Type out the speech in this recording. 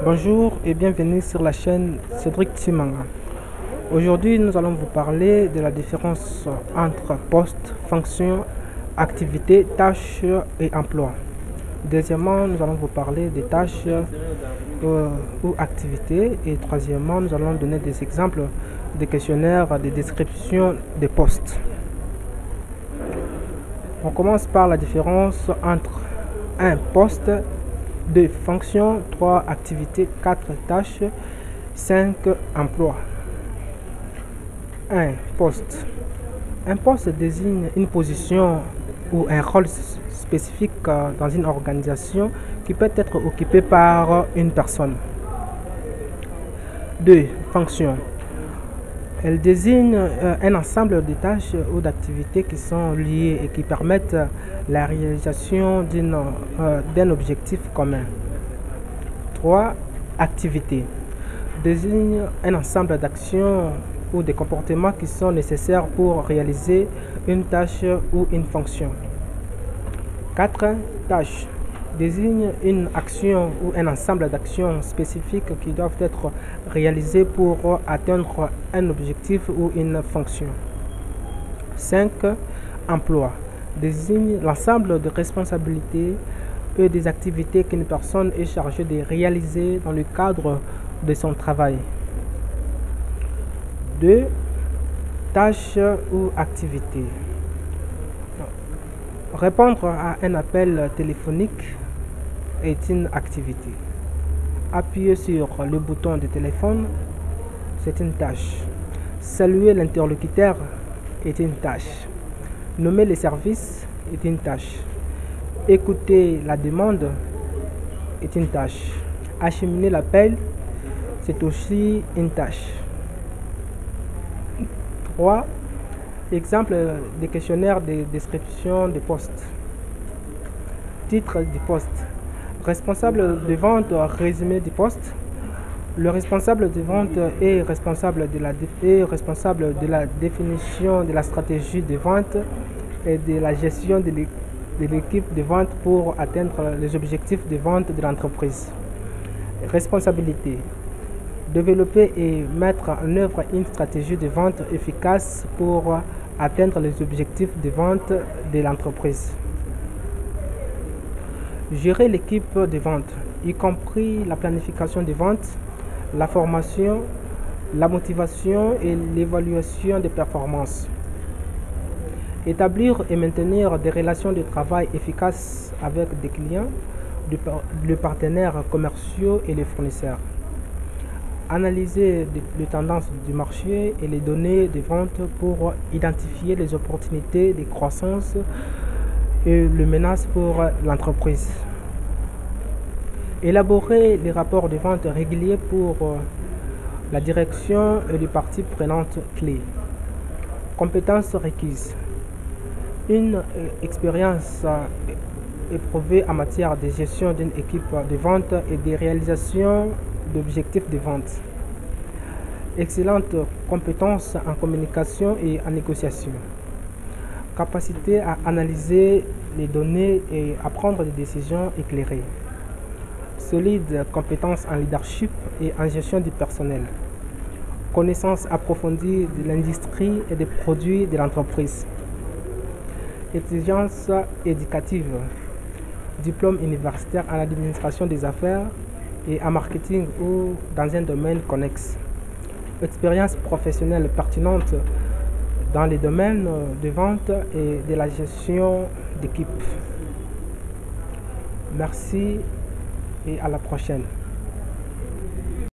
Bonjour et bienvenue sur la chaîne Cédric Timanga. Aujourd'hui, nous allons vous parler de la différence entre poste, fonction, activité, tâches et emploi. Deuxièmement, nous allons vous parler des tâches ou activités. Et troisièmement, nous allons donner des exemples de questionnaires de description des postes. On commence par la différence entre un poste, 2 fonctions, 3 activités, 4 tâches, 5 emplois. 1 poste. Un poste désigne une position ou un rôle spécifique dans une organisation qui peut être occupé par une personne. 2 fonctions. Elle désigne un ensemble de tâches ou d'activités qui sont liées et qui permettent la réalisation d'un objectif commun. 3 activités. Désigne un ensemble d'actions ou de comportements qui sont nécessaires pour réaliser une tâche ou une fonction. 4 tâches. Désigne une action ou un ensemble d'actions spécifiques qui doivent être réalisées pour atteindre un objectif ou une fonction. 5 emplois. Désigne l'ensemble de responsabilités et des activités qu'une personne est chargée de réaliser dans le cadre de son travail. 2 tâches ou activités. Répondre à un appel téléphonique est une activité. Appuyer sur le bouton de téléphone, c'est une tâche. Saluer l'interlocuteur est une tâche. Nommer les services est une tâche. Écouter la demande est une tâche. Acheminer l'appel, c'est aussi une tâche. 3 exemple des questionnaires de description de poste. Titre du poste. Responsable de vente, résumé du poste. Le responsable de vente est responsable de la définition de la stratégie de vente et de la gestion de l'équipe de vente pour atteindre les objectifs de vente de l'entreprise. Responsabilité. Développer et mettre en œuvre une stratégie de vente efficace pour atteindre les objectifs de vente de l'entreprise. Gérer l'équipe de vente, y compris la planification des ventes, la formation, la motivation et l'évaluation des performances. Établir et maintenir des relations de travail efficaces avec des clients, les partenaires commerciaux et les fournisseurs. Analyser les tendances du marché et les données de vente pour identifier les opportunités de croissance et les menaces pour l'entreprise. Élaborer les rapports de vente réguliers pour la direction et les parties prenantes clés. Compétences requises. Une expérience éprouvée en matière de gestion d'une équipe de vente et de réalisation d'objectifs de vente. Excellentes compétences en communication et en négociation. Capacité à analyser les données et à prendre des décisions éclairées. Solides compétences en leadership et en gestion du personnel. Connaissance approfondie de l'industrie et des produits de l'entreprise. Exigences éducatives. Diplôme universitaire en administration des affaires et en marketing ou dans un domaine connexe. Expérience professionnelle pertinente dans les domaines de vente et de la gestion d'équipe. Merci et à la prochaine.